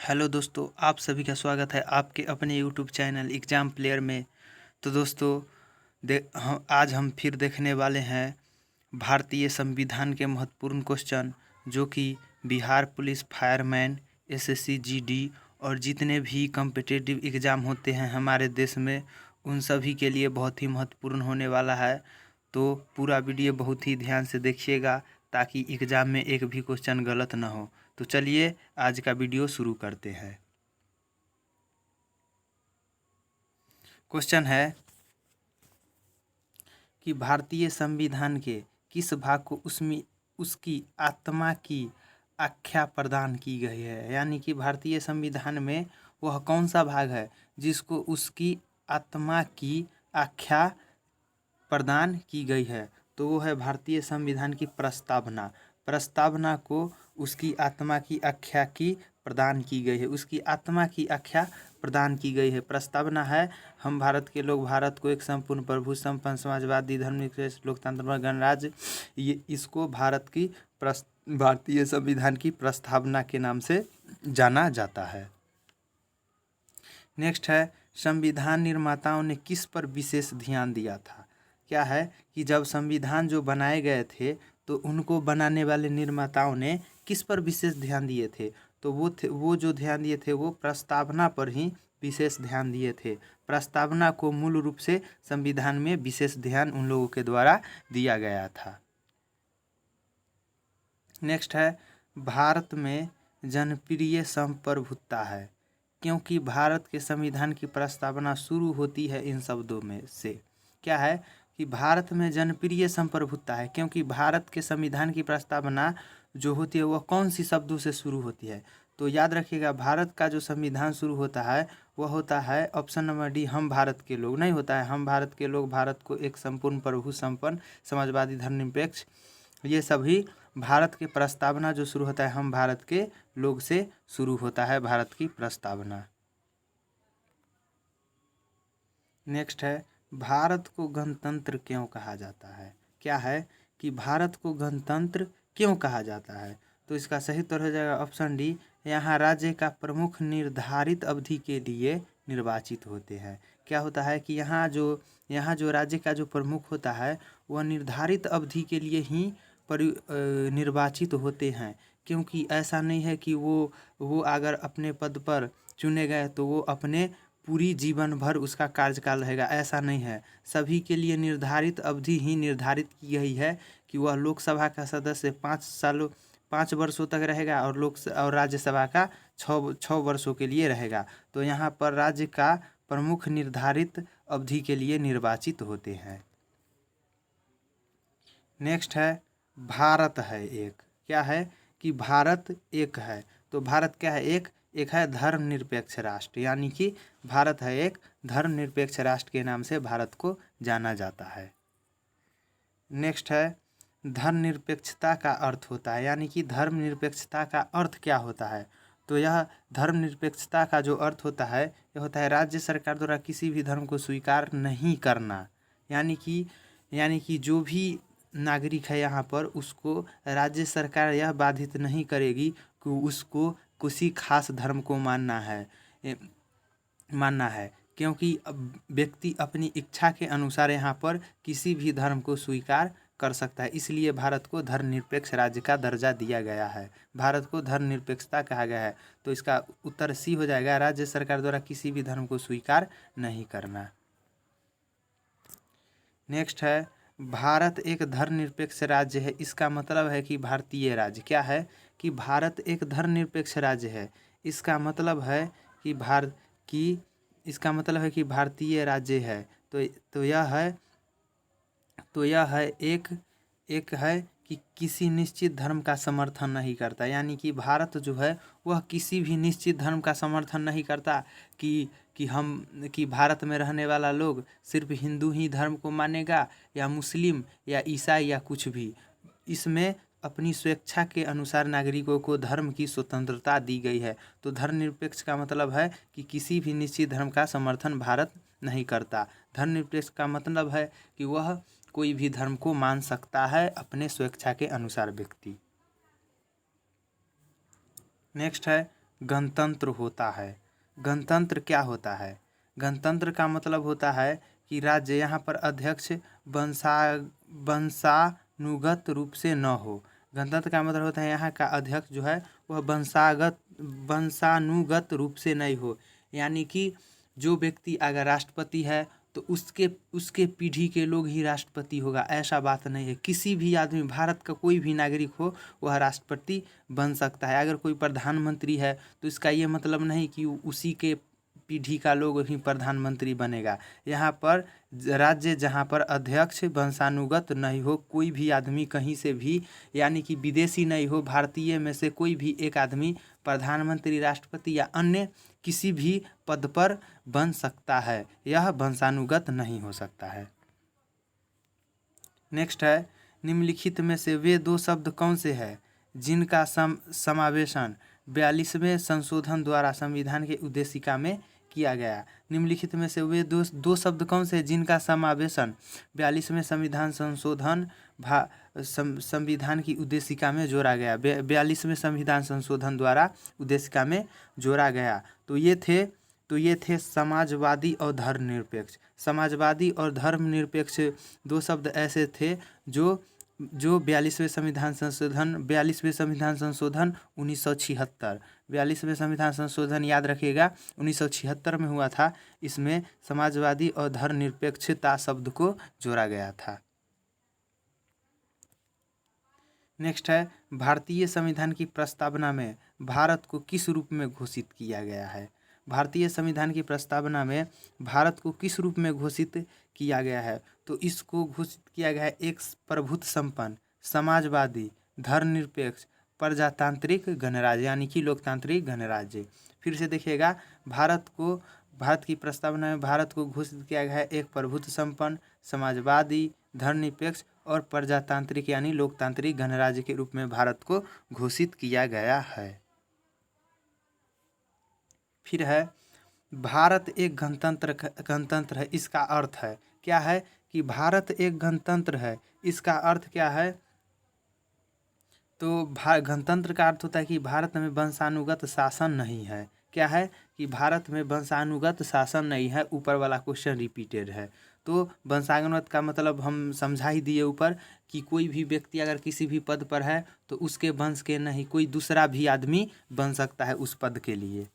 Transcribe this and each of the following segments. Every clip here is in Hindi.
हेलो दोस्तों, आप सभी का स्वागत है आपके अपने यूट्यूब चैनल एग्ज़ाम प्लेयर में। तो दोस्तों आज हम फिर देखने वाले हैं भारतीय संविधान के महत्वपूर्ण क्वेश्चन, जो कि Bihar police fireman, SSC GD और जितने भी कम्पिटिटिव एग्ज़ाम होते हैं हमारे देश में, उन सभी के लिए बहुत ही महत्वपूर्ण होने वाला है। तो पूरा वीडियो बहुत ही ध्यान से देखिएगा ताकि एग्ज़ाम में एक भी क्वेश्चन गलत ना हो। तो चलिए आज का वीडियो शुरू करते हैं। क्वेश्चन है कि भारतीय संविधान के किस भाग को उसमें उसकी आत्मा की आख्या प्रदान की गई है। यानी कि भारतीय संविधान में वह कौन सा भाग है जिसको उसकी आत्मा की आख्या प्रदान की गई है। तो वो है भारतीय संविधान की प्रस्तावना। प्रस्तावना को उसकी आत्मा की आख्या की प्रदान की गई है, उसकी आत्मा की आख्या प्रदान की गई है। प्रस्तावना है हम भारत के लोग भारत को एक संपूर्ण प्रभु संपन्न समाजवादी धर्मनिरपेक्ष लोकतंत्र गणराज्य, ये इसको भारतीय संविधान की प्रस्तावना के नाम से जाना जाता है। नेक्स्ट है संविधान निर्माताओं ने किस पर विशेष ध्यान दिया था। क्या है कि जब संविधान जो बनाए गए थे तो उनको बनाने वाले निर्माताओं ने किस पर विशेष ध्यान दिए थे। तो वो जो ध्यान दिए थे वो प्रस्तावना पर ही विशेष ध्यान दिए थे। प्रस्तावना को मूल रूप से संविधान में विशेष ध्यान उन लोगों के द्वारा दिया गया था। नेक्स्ट है भारत में जनप्रिय संप्रभुता है, क्योंकि भारत के संविधान की प्रस्तावना शुरू होती है इन शब्दों में से। क्या है कि भारत में जनप्रिय संप्रभुता है क्योंकि भारत के संविधान की प्रस्तावना जो होती है वह कौन सी शब्दों से शुरू होती है। तो याद रखिएगा, भारत का जो संविधान शुरू होता है वह होता है ऑप्शन नंबर डी, हम भारत के लोग। नहीं होता है हम भारत के लोग भारत को एक संपूर्ण प्रभु संपन्न समाजवादी धर्मनिरपेक्ष, ये सभी भारत की प्रस्तावना जो शुरू होता है हम भारत के लोग से शुरू होता है भारत की प्रस्तावना। नेक्स्ट है भारत को गणतंत्र क्यों कहा जाता है। क्या है कि भारत को गणतंत्र क्यों कहा जाता है। तो इसका सही उत्तर हो जाएगा ऑप्शन डी, यहाँ राज्य का प्रमुख निर्धारित अवधि के लिए निर्वाचित होते हैं। क्या होता है कि यहाँ जो राज्य का जो प्रमुख होता है वह निर्धारित अवधि के लिए ही निर्वाचित होते हैं, क्योंकि ऐसा नहीं है कि वो अगर अपने पद पर चुने गए तो वो अपने पूरी जीवन भर उसका कार्यकाल रहेगा, ऐसा नहीं है। सभी के लिए निर्धारित अवधि ही निर्धारित की गई है कि वह लोकसभा का सदस्य 5 वर्षों तक रहेगा और राज्यसभा का 6 वर्षों के लिए रहेगा। तो यहाँ पर राज्य का प्रमुख निर्धारित अवधि के लिए निर्वाचित होते हैं। नेक्स्ट है भारत है एक। क्या है कि भारत एक है। तो भारत क्या है, एक है धर्मनिरपेक्ष राष्ट्र, यानी कि भारत है एक धर्मनिरपेक्ष राष्ट्र के नाम से भारत को जाना जाता है। नेक्स्ट है धर्मनिरपेक्षता का अर्थ होता है, यानी कि धर्मनिरपेक्षता का अर्थ क्या होता है। तो यह धर्मनिरपेक्षता का जो अर्थ होता है यह होता है राज्य सरकार द्वारा किसी भी धर्म को स्वीकार नहीं करना। यानी कि जो भी नागरिक है यहाँ पर उसको राज्य सरकार यह बाधित नहीं करेगी कि उसको किसी खास धर्म को मानना है, क्योंकि व्यक्ति अपनी इच्छा के अनुसार यहाँ पर किसी भी धर्म को स्वीकार कर सकता है। इसलिए भारत को धर्मनिरपेक्ष राज्य का दर्जा दिया गया है, भारत को धर्मनिरपेक्षता कहा गया है। तो इसका उत्तर सी हो जाएगा, राज्य सरकार द्वारा किसी भी धर्म को स्वीकार नहीं करना। नेक्स्ट है भारत एक धर्मनिरपेक्ष राज्य है, इसका मतलब है कि भारतीय राज्य। क्या है कि भारत एक धर्मनिरपेक्ष राज्य है, इसका मतलब है कि भारतीय राज्य है। तो यह है एक है कि किसी निश्चित धर्म का समर्थन नहीं करता। यानी कि भारत जो है वह किसी भी निश्चित धर्म का समर्थन नहीं करता कि भारत में रहने वाला लोग सिर्फ हिंदू ही धर्म को मानेगा या मुस्लिम या ईसाई या कुछ भी। इसमें अपनी स्वेच्छा के अनुसार नागरिकों को धर्म की स्वतंत्रता दी गई है। तो धर्मनिरपेक्ष का मतलब है कि किसी भी निश्चित धर्म का समर्थन भारत नहीं करता। धर्मनिरपेक्ष का मतलब है कि वह कोई भी धर्म को मान सकता है अपने स्वेच्छा के अनुसार व्यक्ति। नेक्स्ट है गणतंत्र होता है। गणतंत्र क्या होता है? गणतंत्र का मतलब होता है कि राज्य यहाँ पर अध्यक्ष वंशानुगत रूप से न हो। गणतंत्र का मतलब होता है यहाँ का अध्यक्ष जो है वह वंशानुगत रूप से नहीं हो, यानी कि जो व्यक्ति अगर राष्ट्रपति है तो उसके पीढ़ी के लोग ही राष्ट्रपति होगा, ऐसा बात नहीं है। किसी भी आदमी, भारत का कोई भी नागरिक हो वह राष्ट्रपति बन सकता है। अगर कोई प्रधानमंत्री है तो इसका ये मतलब नहीं कि उसी के पीढ़ी का लोग ही प्रधानमंत्री बनेगा। यहाँ पर राज्य जहाँ पर अध्यक्ष वंशानुगत नहीं हो, कोई भी आदमी कहीं से भी, यानी कि विदेशी नहीं हो, भारतीय में से कोई भी एक आदमी प्रधानमंत्री, राष्ट्रपति या अन्य किसी भी पद पर बन सकता है, यह वंशानुगत नहीं हो सकता है। नेक्स्ट है, निम्नलिखित में से वे दो शब्द कौन से हैं जिनका समावेशन 42वें संशोधन द्वारा संविधान के उद्देशिका में किया गया? निम्नलिखित में से वे दो शब्द कौन से हैं जिनका समावेशन 42वें संविधान संशोधन संविधान की उद्देशिका में जोड़ा गया? 42वें संविधान संशोधन द्वारा उद्देशिका में जोड़ा गया। तो ये थे समाजवादी और धर्मनिरपेक्ष। समाजवादी और धर्मनिरपेक्ष दो शब्द ऐसे थे जो 42वें संविधान संशोधन 1976 42वें संविधान संशोधन याद रखिएगा 1976 में हुआ था। इसमें समाजवादी और धर्मनिरपेक्षता शब्द को जोड़ा गया था। नेक्स्ट है, भारतीय संविधान की प्रस्तावना में भारत को किस रूप में घोषित किया गया है? भारतीय संविधान की प्रस्तावना में भारत को किस रूप में घोषित किया गया है? तो इसको घोषित किया गया है एक प्रभुत्व संपन्न, समाजवादी, धर्मनिरपेक्ष, प्रजातांत्रिक गणराज्य, यानी कि लोकतांत्रिक गणराज्य। फिर से देखिएगा, भारत की प्रस्तावना में भारत को घोषित किया गया है एक प्रभुत्व संपन्न, समाजवादी, धर्मनिरपेक्ष और प्रजातांत्रिक यानी लोकतांत्रिक गणराज्य के रूप में भारत को घोषित किया गया है। फिर है, भारत एक गणतंत्र है, इसका अर्थ है क्या है? कि भारत एक गणतंत्र है, इसका अर्थ क्या है? तो गणतंत्र का अर्थ होता है कि भारत में वंशानुगत शासन नहीं है। क्या है? कि भारत में वंशानुगत शासन नहीं है। ऊपर वाला क्वेश्चन रिपीटेड है। तो वंशानुगत का मतलब हम समझा ही दिए ऊपर कि कोई भी व्यक्ति अगर किसी भी पद पर है तो उसके वंश के नहीं, कोई दूसरा भी आदमी बन सकता है उस पद के लिए।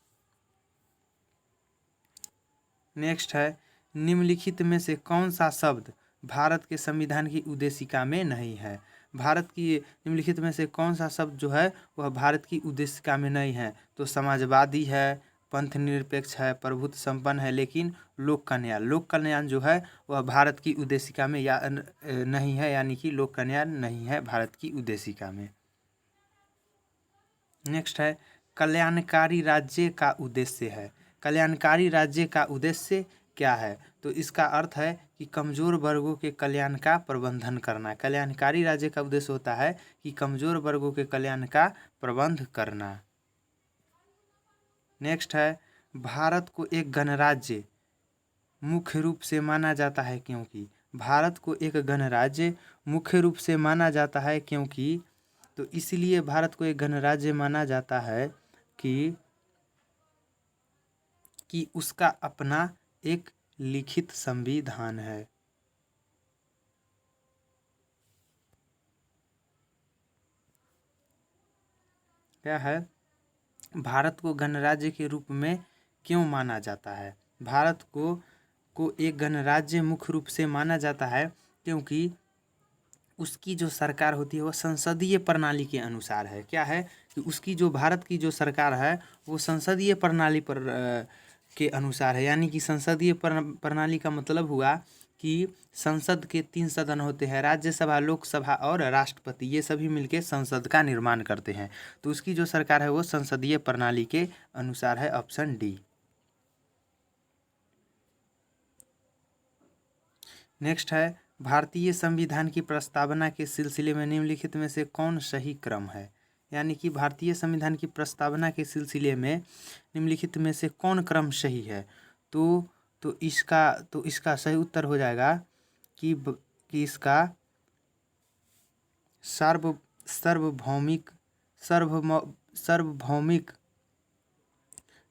नेक्स्ट है, निम्नलिखित में से कौन सा शब्द भारत के संविधान की उद्देशिका में नहीं है? भारत की निम्नलिखित में से कौन सा शब्द जो है वह भारत की उद्देशिका में नहीं है? तो समाजवादी है, पंथ निरपेक्ष है, प्रभुत्व संपन्न है, लेकिन लोक कल्याण जो है वह भारत की उद्देशिका में या नहीं है, यानी कि लोक कल्याण नहीं है भारत की उद्देशिका में। नेक्स्ट है, कल्याणकारी राज्य का उद्देश्य है। कल्याणकारी राज्य का उद्देश्य क्या है? तो इसका अर्थ है कि कमज़ोर वर्गों के कल्याण का प्रबंधन करना। कल्याणकारी राज्य का उद्देश्य होता है कि कमज़ोर वर्गों के कल्याण का प्रबंध करना। नेक्स्ट है, भारत को एक गणराज्य मुख्य रूप से माना जाता है क्योंकि? भारत को एक गणराज्य मुख्य रूप से माना जाता है क्योंकि, तो इसलिए भारत को एक गणराज्य माना जाता है कि उसका अपना एक लिखित संविधान है। क्या है? भारत को गणराज्य के रूप में क्यों माना जाता है? भारत को एक गणराज्य मुख्य रूप से माना जाता है क्योंकि उसकी जो सरकार होती है वह संसदीय प्रणाली के अनुसार है। क्या है? कि उसकी जो भारत की जो सरकार है वो संसदीय प्रणाली पर के अनुसार है। यानी कि संसदीय प्रणाली का मतलब हुआ कि संसद के 3 सदन होते हैं, राज्यसभा, लोकसभा और राष्ट्रपति, ये सभी मिलकर संसद का निर्माण करते हैं। तो उसकी जो सरकार है वो संसदीय प्रणाली के अनुसार है। Option D. नेक्स्ट है, भारतीय संविधान की प्रस्तावना के सिलसिले में निम्नलिखित में से कौन सही क्रम है? यानी कि भारतीय संविधान की प्रस्तावना के सिलसिले में निम्नलिखित में से कौन क्रम सही है? तो इसका सही उत्तर हो जाएगा कि इसका सार्वभौमिक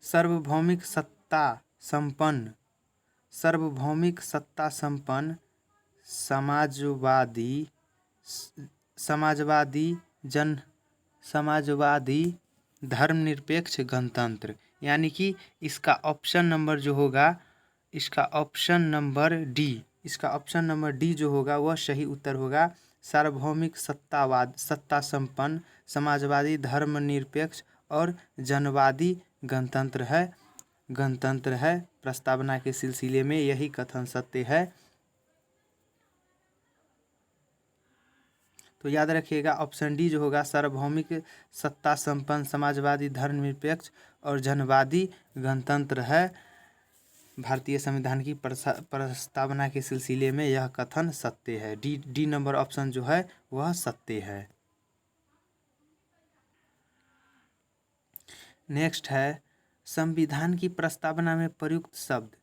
सार्वभौमिक सत्ता संपन्न समाजवादी धर्मनिरपेक्ष गणतंत्र, यानी कि इसका ऑप्शन नंबर जो होगा, इसका ऑप्शन नंबर डी जो होगा वह सही उत्तर होगा। सार्वभौमिक सत्ता संपन्न समाजवादी धर्मनिरपेक्ष और जनवादी गणतंत्र है। प्रस्तावना के सिलसिले में यही कथन सत्य है। तो याद रखिएगा ऑप्शन डी जो होगा सार्वभौमिक सत्ता संपन्न समाजवादी धर्मनिरपेक्ष और जनवादी गणतंत्र है। भारतीय संविधान की प्रस्तावना के सिलसिले में यह कथन सत्य है। डी नंबर ऑप्शन जो है वह सत्य है। नेक्स्ट है, संविधान की प्रस्तावना में प्रयुक्त शब्द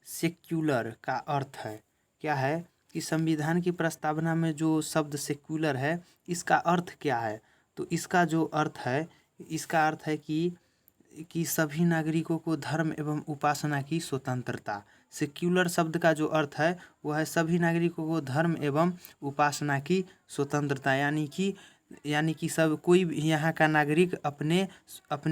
सेक्युलर का अर्थ है। क्या है कि संविधान की प्रस्तावना में जो शब्द सेक्युलर है इसका अर्थ क्या है? तो इसका जो अर्थ है, इसका अर्थ है कि सभी नागरिकों को धर्म एवं उपासना की स्वतंत्रता। सेक्युलर शब्द का जो अर्थ है वह है सभी नागरिकों को धर्म एवं उपासना की स्वतंत्रता, यानी कि सब कोई भी यहाँ का नागरिक अपने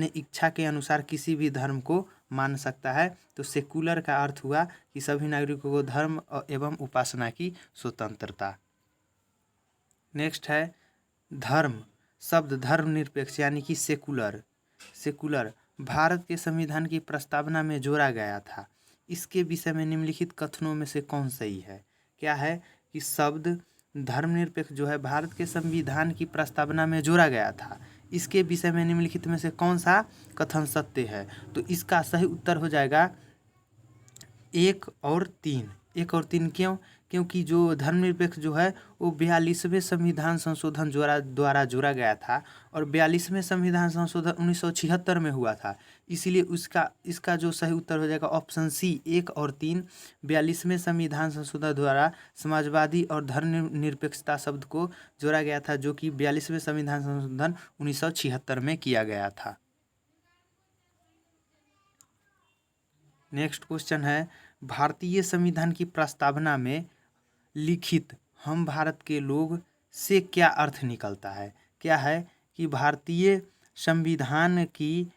इच्छा के अनुसार किसी भी धर्म को मान सकता है। तो सेक्युलर का अर्थ हुआ कि सभी नागरिकों को धर्म एवं उपासना की स्वतंत्रता। नेक्स्ट है धर्म शब्द धर्मनिरपेक्ष यानी कि सेकुलर भारत के संविधान की प्रस्तावना में जोड़ा गया था। इसके विषय में निम्नलिखित कथनों में से कौन सही है? क्या है कि शब्द धर्मनिरपेक्ष जो है भारत के संविधान की प्रस्तावना में जोड़ा गया था। इसके विषय में निम्नलिखित में से कौन सा कथन सत्य है? तो इसका सही उत्तर हो जाएगा 1 और 3। क्यों? क्योंकि जो धर्मनिरपेक्ष जो है वो 42वें संविधान संशोधन द्वारा जोड़ा गया था और 42वें संविधान संशोधन 1976 में हुआ था। इसीलिए इसका जो सही उत्तर हो जाएगा ऑप्शन सी 1 और 3। 42वें संविधान संशोधन द्वारा समाजवादी और धर्मनिरपेक्षता शब्द को जोड़ा गया था, जो कि 42वें संविधान संशोधन 1976 में किया गया था। नेक्स्ट क्वेश्चन है, भारतीय संविधान की प्रस्तावना में लिखित हम भारत के लोग से क्या अर्थ निकलता है? क्या है कि भारतीय संविधान की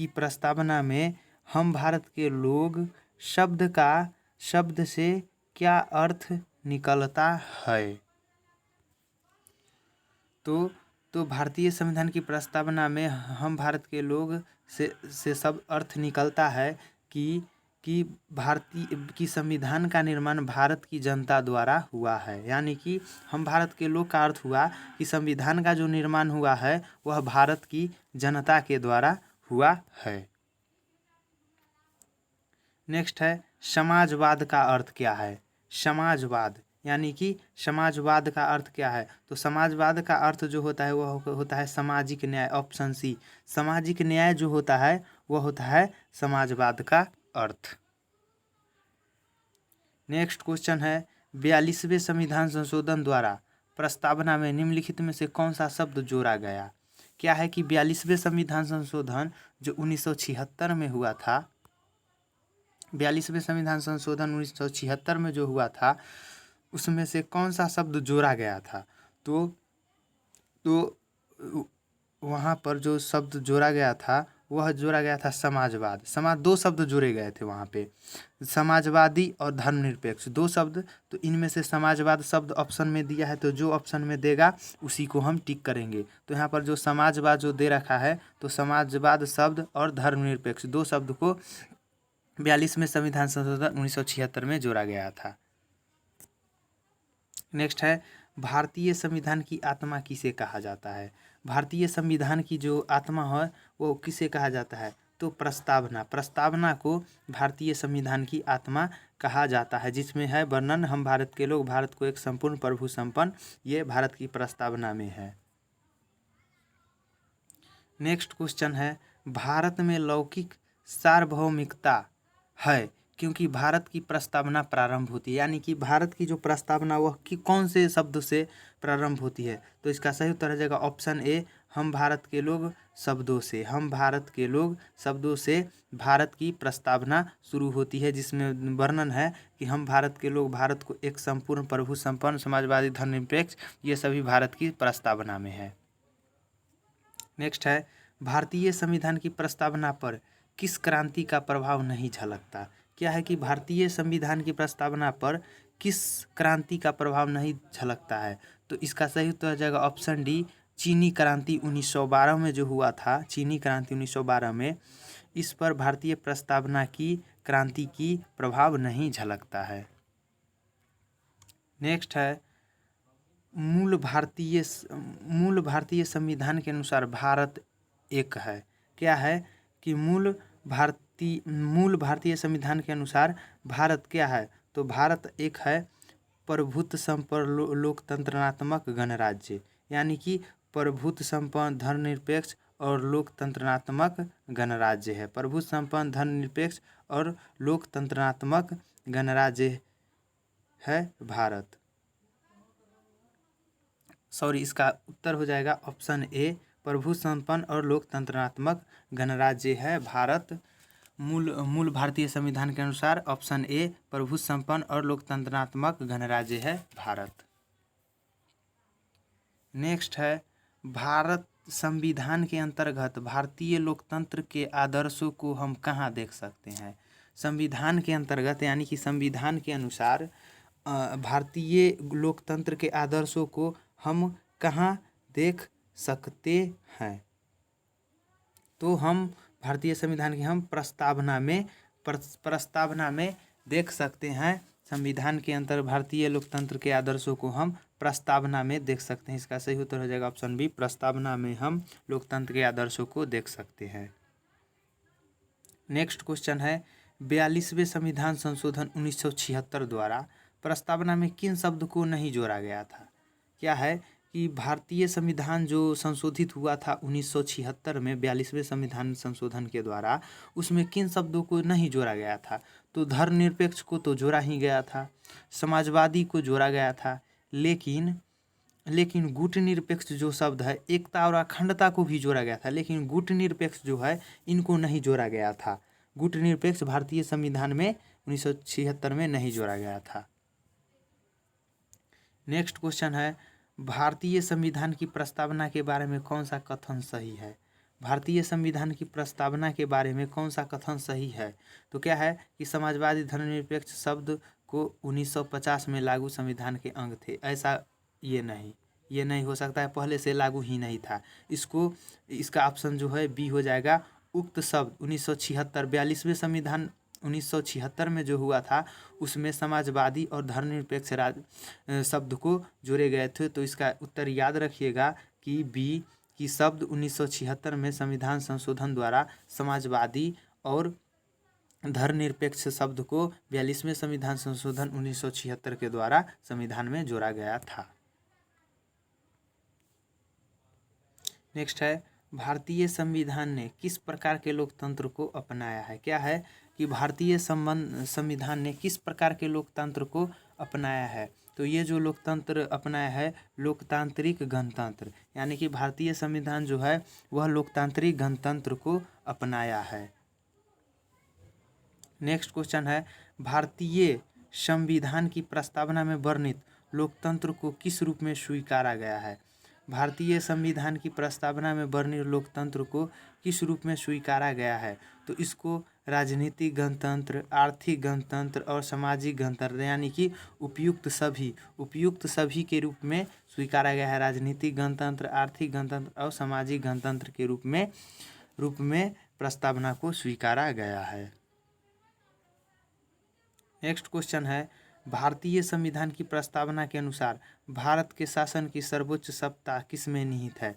प्रस्तावना में हम भारत के लोग शब्द से क्या अर्थ निकलता है? तो भारतीय संविधान की प्रस्तावना में हम भारत के लोग से सब अर्थ निकलता है कि भारतीय संविधान का निर्माण भारत की जनता द्वारा हुआ है। यानी कि हम भारत के लोग का अर्थ हुआ कि संविधान का जो निर्माण हुआ है वह भारत की जनता के द्वारा हुआ है। नेक्स्ट है, समाजवाद का अर्थ क्या है? समाजवाद यानी कि समाजवाद का अर्थ क्या है? तो समाजवाद का अर्थ जो होता है वह होता है सामाजिक न्याय। ऑप्शन सी सामाजिक न्याय जो होता है वह होता है समाजवाद का अर्थ। नेक्स्ट क्वेश्चन है, 42वें संविधान संशोधन द्वारा प्रस्तावना में निम्नलिखित में से कौन सा शब्द जोड़ा गया? क्या है कि 42वें संविधान संशोधन जो 1976 में हुआ था, 42वें संविधान संशोधन 1976 में जो हुआ था उसमें से कौन सा शब्द जोड़ा गया था? तो वहाँ पर जो शब्द जोड़ा गया था वह जोड़ा गया था समाजवाद। 2 शब्द जोड़े गए थे वहाँ पे, समाजवादी और धर्मनिरपेक्ष 2 शब्द। तो इनमें से समाजवाद शब्द ऑप्शन में दिया है, तो जो ऑप्शन में देगा उसी को हम टिक करेंगे। तो यहाँ पर जो समाजवाद जो दे रखा है तो समाजवाद शब्द और धर्मनिरपेक्ष 2 शब्द को 42वें संविधान संशोधन 1976 में जोड़ा गया था। नेक्स्ट है, भारतीय संविधान की आत्मा किसे कहा जाता है? भारतीय संविधान की जो आत्मा है वो किसे कहा जाता है? तो प्रस्तावना को भारतीय संविधान की आत्मा कहा जाता है, जिसमें है वर्णन हम भारत के लोग भारत को एक संपूर्ण प्रभु संपन्न, ये भारत की प्रस्तावना में है। नेक्स्ट क्वेश्चन है, भारत में लौकिक सार्वभौमिकता है क्योंकि भारत की प्रस्तावना प्रारंभ होती है। यानी कि भारत की जो प्रस्तावना वह कौन से शब्द से प्रारंभ होती है? तो इसका सही उत्तर हो जाएगा ऑप्शन ए हम भारत के लोग शब्दों से, हम भारत के लोग शब्दों से भारत की प्रस्तावना शुरू होती है, जिसमें वर्णन है कि हम भारत के लोग भारत को एक संपूर्ण प्रभु संपन्न समाजवादी धर्मनिरपेक्ष, ये सभी भारत की प्रस्तावना में है। नेक्स्ट है भारतीय संविधान की प्रस्तावना पर किस क्रांति का प्रभाव नहीं झलकता। क्या है कि भारतीय संविधान की प्रस्तावना पर किस क्रांति का प्रभाव नहीं झलकता है, तो इसका सही उत्तर हो जाएगा ऑप्शन डी, चीनी क्रांति 1912 में जो हुआ था, चीनी क्रांति 1912 में, इस पर भारतीय प्रस्तावना की क्रांति की प्रभाव नहीं झलकता है। नेक्स्ट है मूल भारतीय संविधान के अनुसार भारत एक है। क्या है कि मूल भारतीय संविधान के अनुसार भारत क्या है, तो भारत एक है प्रभुत्व संपन्न लोकतंत्रात्मक गणराज्य, यानी कि प्रभुत्व संपन्न धर्मनिरपेक्ष और लोकतंत्रात्मक गणराज्य है। प्रभुत्व संपन्न धर्मनिरपेक्ष और लोकतंत्रात्मक गणराज्य है भारत। इसका उत्तर हो जाएगा ऑप्शन ए, प्रभु संपन्न और लोकतंत्रात्मक गणराज्य है भारत। मूल भारतीय संविधान के अनुसार ऑप्शन ए, प्रभु संपन्न और लोकतंत्रात्मक गणराज्य है भारत। नेक्स्ट है भारत संविधान के अंतर्गत भारतीय लोकतंत्र के आदर्शों को हम कहाँ देख सकते हैं। संविधान के अंतर्गत यानी कि संविधान के अनुसार भारतीय लोकतंत्र के आदर्शों को हम कहाँ देख सकते हैं, तो हम भारतीय संविधान की हम प्रस्तावना में देख सकते हैं। संविधान के अंतर्गत भारतीय लोकतंत्र के आदर्शों को हम प्रस्तावना में देख सकते हैं। इसका सही उत्तर हो जाएगा ऑप्शन बी, प्रस्तावना में हम लोकतंत्र के आदर्शों को देख सकते हैं। नेक्स्ट क्वेश्चन है 42वें संविधान संशोधन 1976 द्वारा प्रस्तावना में किन शब्द को नहीं जोड़ा गया था। क्या है कि भारतीय संविधान जो संशोधित हुआ था 1976 में 42वें संविधान संशोधन के द्वारा, उसमें किन शब्दों को नहीं जोड़ा गया था, तो धर्मनिरपेक्ष को तो जोड़ा ही गया था, समाजवादी को जोड़ा गया था, लेकिन गुटनिरपेक्ष जो शब्द है, एकता और अखंडता को भी जोड़ा गया था, लेकिन गुटनिरपेक्ष जो है इनको नहीं जोड़ा गया था। गुटनिरपेक्ष भारतीय संविधान में 1976 में नहीं जोड़ा गया था। नेक्स्ट क्वेश्चन है भारतीय संविधान की प्रस्तावना के बारे में कौन सा कथन सही है। भारतीय संविधान की प्रस्तावना के बारे में कौन सा कथन सही है, तो क्या है कि समाजवादी धर्मनिरपेक्ष शब्द को 1950 में लागू संविधान के अंग थे। ऐसा ये नहीं हो सकता है, पहले से लागू ही नहीं था। इसका ऑप्शन जो है बी हो जाएगा। उक्त शब्द 1976 42वें संविधान 1976 में जो हुआ था उसमें समाजवादी और धर्मनिरपेक्ष शब्द को जोड़े गए थे, तो इसका उत्तर याद रखिएगा कि बी की शब्द 1976 में संविधान संशोधन द्वारा समाजवादी और धर्मनिरपेक्ष शब्द को 42वें संविधान संशोधन 1976 के द्वारा संविधान में जोड़ा गया था। नेक्स्ट है भारतीय संविधान ने किस प्रकार के लोकतंत्र को अपनाया है। क्या है कि भारतीय संविधान ने किस प्रकार के लोकतंत्र को अपनाया है, तो ये जो लोकतंत्र अपनाया है लोकतांत्रिक गणतंत्र, यानी कि भारतीय संविधान जो है वह लोकतांत्रिक गणतंत्र को अपनाया है। नेक्स्ट क्वेश्चन है भारतीय संविधान की प्रस्तावना में वर्णित लोकतंत्र को किस रूप में स्वीकारा गया है। भारतीय संविधान की प्रस्तावना में वर्णित लोकतंत्र को किस रूप में स्वीकारा गया है, तो इसको राजनीतिक गणतंत्र, आर्थिक गणतंत्र और सामाजिक गणतंत्र यानी कि उपयुक्त सभी के रूप में स्वीकारा गया है। राजनीतिक गणतंत्र, आर्थिक गणतंत्र और सामाजिक गणतंत्र के रूप में प्रस्तावना को स्वीकारा गया है। नेक्स्ट क्वेश्चन है भारतीय संविधान की प्रस्तावना के अनुसार भारत के शासन की सर्वोच्च सत्ता किसमें निहित है।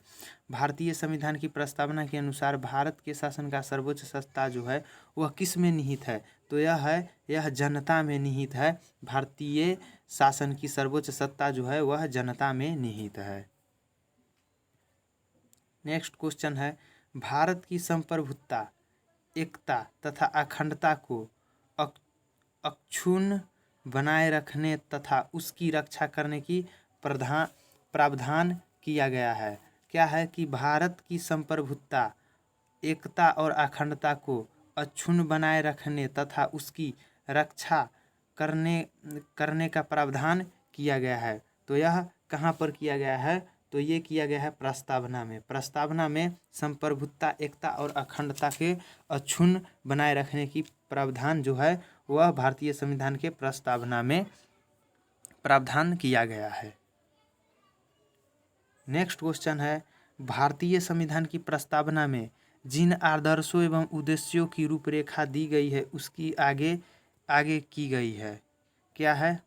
भारतीय संविधान की प्रस्तावना के अनुसार भारत के शासन का सर्वोच्च सत्ता जो है वह किस में निहित है, तो यह जनता में निहित है। भारतीय शासन की सर्वोच्च सत्ता जो है वह जनता में निहित है। नेक्स्ट क्वेश्चन है भारत की संप्रभुता, एकता तथा अखंडता को अक्षुण्ण बनाए रखने तथा उसकी रक्षा करने की प्रावधान किया गया है। क्या है कि भारत की संप्रभुता, एकता और अखंडता को अक्षुण्ण बनाए रखने तथा उसकी रक्षा करने करने का प्रावधान किया गया है। तो यह कहाँ पर किया गया है? तो ये किया गया है प्रस्तावना में। प्रस्तावना में संप्रभुता, एकता और अखंडता के अक्षुण्ण बनाए रखने की प्रावधान जो है वह भारतीय संविधान के प्रस्तावना में प्रावधान किया गया है। नेक्स्ट क्वेश्चन है, भारतीय संविधान की प्रस्तावना में जिन आदर्शों एवं उद्देश्यों की रूपरेखा दी गई है उसकी आगे आगे की गई है। क्या है?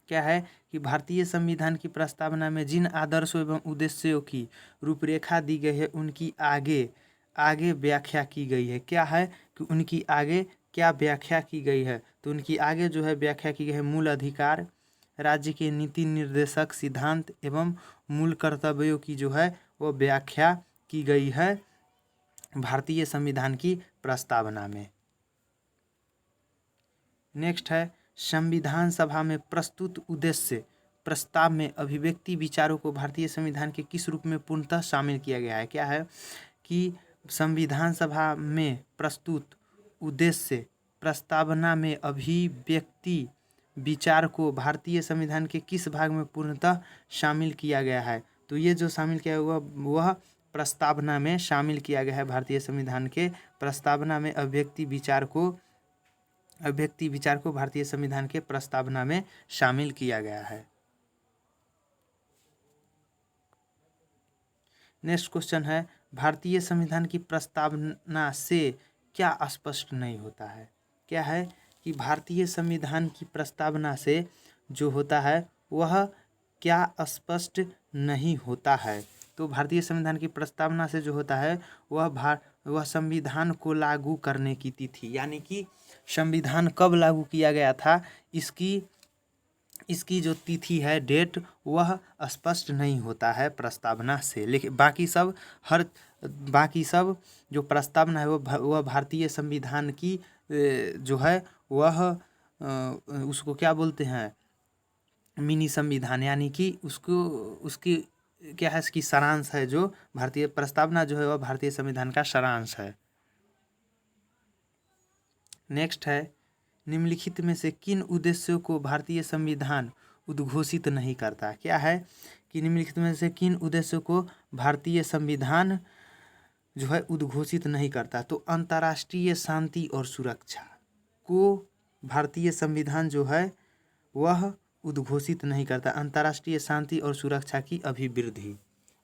क्या है कि भारतीय संविधान की प्रस्तावना में जिन आदर्शों एवं उद्देश्यों की रूपरेखा दी गई है उनकी आगे आगे व्याख्या की गई है। क्या है कि उनकी आगे क्या व्याख्या की गई है? तो उनकी आगे जो है व्याख्या की गई है मूल अधिकार, राज्य के नीति निर्देशक सिद्धांत एवं मूल कर्तव्यों की जो है वो व्याख्या की गई है भारतीय संविधान की प्रस्तावना में। नेक्स्ट है, संविधान सभा में प्रस्तुत उद्देश्य प्रस्ताव में अभिव्यक्ति विचारों को भारतीय संविधान के किस रूप में पूर्णतः शामिल किया गया है? क्या है कि संविधान सभा में प्रस्तुत उद्देश्य प्रस्तावना में अभिव्यक्ति विचार को भारतीय संविधान के किस भाग में पूर्णतः शामिल किया गया है? तो ये जो शामिल किया हुआ वह प्रस्तावना में शामिल किया गया है। भारतीय संविधान के प्रस्तावना में अभिव्यक्ति विचार को भारतीय संविधान के प्रस्तावना में शामिल किया गया है। नेक्स्ट क्वेश्चन है, भारतीय संविधान की प्रस्तावना से क्या स्पष्ट नहीं होता है? क्या है कि भारतीय संविधान की प्रस्तावना से जो होता है वह क्या स्पष्ट नहीं होता है? तो भारतीय संविधान की प्रस्तावना से जो होता है वह संविधान को लागू करने की तिथि, यानी कि संविधान कब लागू किया गया था इसकी जो तिथि है, डेट, वह स्पष्ट नहीं होता है प्रस्तावना से। लेकिन बाकी सब जो प्रस्तावना है वह भारतीय संविधान की जो है वह उसको क्या बोलते हैं, मिनी संविधान, यानी कि उसकी क्या है, इसकी सारांश है। जो भारतीय प्रस्तावना जो है वह भारतीय संविधान का सारांश है। नेक्स्ट है, निम्नलिखित में से किन उद्देश्यों को भारतीय संविधान उद्घोषित नहीं करता? क्या है कि निम्नलिखित में से किन उद्देश्यों को भारतीय संविधान जो है उद्घोषित नहीं करता? तो अंतर्राष्ट्रीय शांति और सुरक्षा को भारतीय संविधान जो है वह उद्घोषित नहीं करता। अंतर्राष्ट्रीय शांति और सुरक्षा की अभिवृद्धि,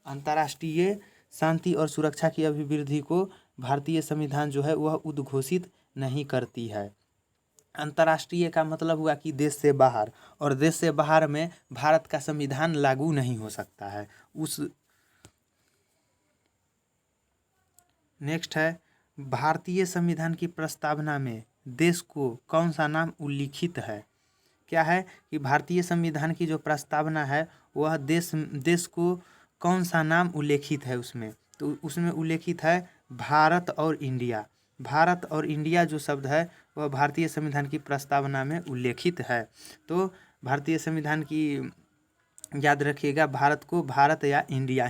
अंतर्राष्ट्रीय शांति और सुरक्षा की अभिवृद्धि को भारतीय संविधान जो है वह उद्घोषित नहीं करती है। अंतर्राष्ट्रीय का मतलब हुआ कि देश से बाहर, और देश से बाहर में भारत का संविधान लागू नहीं हो सकता है। नेक्स्ट है, भारतीय संविधान की प्रस्तावना में देश को कौन सा नाम उल्लिखित है? क्या है कि भारतीय संविधान की जो प्रस्तावना है वह देश को कौन सा नाम उल्लेखित है उसमें? तो उसमें उल्लेखित है भारत और इंडिया। भारत और इंडिया जो शब्द है वह भारतीय संविधान की प्रस्तावना में उल्लेखित है। तो भारतीय संविधान की याद रखिएगा, भारत को भारत या इंडिया,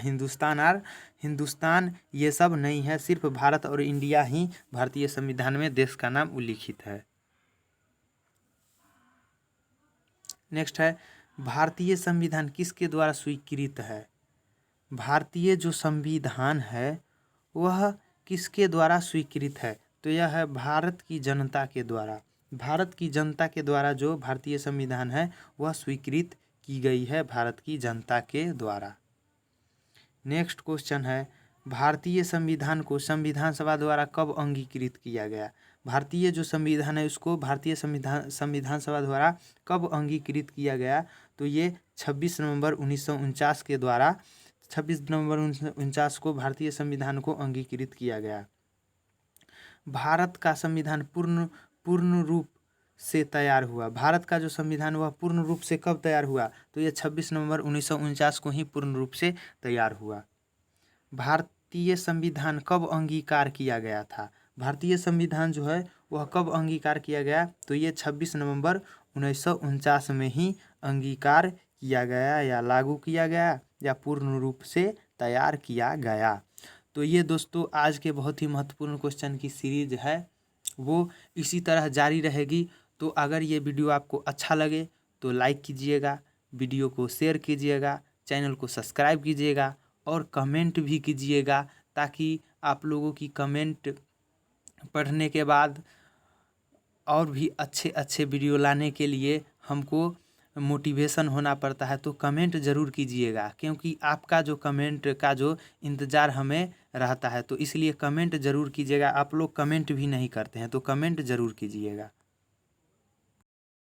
हिंदुस्तान ये सब नहीं है, सिर्फ भारत और इंडिया ही भारतीय संविधान में देश का नाम उल्लिखित है। नेक्स्ट है, भारतीय संविधान किसके द्वारा स्वीकृत है? भारतीय जो संविधान है वह किसके द्वारा स्वीकृत है? तो यह है भारत की जनता के द्वारा। भारत की जनता के द्वारा जो भारतीय संविधान है वह स्वीकृत की गई है भारत की जनता के द्वारा। नेक्स्ट क्वेश्चन है, भारतीय संविधान को संविधान सभा द्वारा कब अंगीकृत किया गया? भारतीय जो संविधान है उसको भारतीय संविधान सभा द्वारा कब अंगीकृत किया गया? तो ये 26 नवंबर 1949 के द्वारा 26 नवंबर 1949 को भारतीय संविधान को अंगीकृत किया गया। भारत का संविधान पूर्ण रूप से तैयार हुआ। भारत का जो संविधान हुआ पूर्ण रूप से कब तैयार हुआ? तो ये 26 नवंबर 1949 को ही पूर्ण रूप से तैयार हुआ। भारतीय संविधान कब अंगीकार किया गया था? भारतीय संविधान जो है वह कब अंगीकार किया गया? तो ये 26 नवंबर 1949 में ही अंगीकार किया गया या लागू किया गया या पूर्ण रूप से तैयार किया गया। तो ये दोस्तों आज के बहुत ही महत्वपूर्ण क्वेश्चन की सीरीज है, वो इसी तरह जारी रहेगी। तो अगर ये वीडियो आपको अच्छा लगे तो लाइक कीजिएगा, वीडियो को शेयर कीजिएगा, चैनल को सब्सक्राइब कीजिएगा और कमेंट भी कीजिएगा, ताकि आप लोगों की कमेंट पढ़ने के बाद और भी अच्छे अच्छे वीडियो लाने के लिए हमको मोटिवेशन होना पड़ता है। तो कमेंट ज़रूर कीजिएगा, क्योंकि आपका जो कमेंट का जो इंतज़ार हमें रहता है, तो इसलिए कमेंट ज़रूर कीजिएगा। आप लोग कमेंट भी नहीं करते हैं, तो कमेंट ज़रूर कीजिएगा।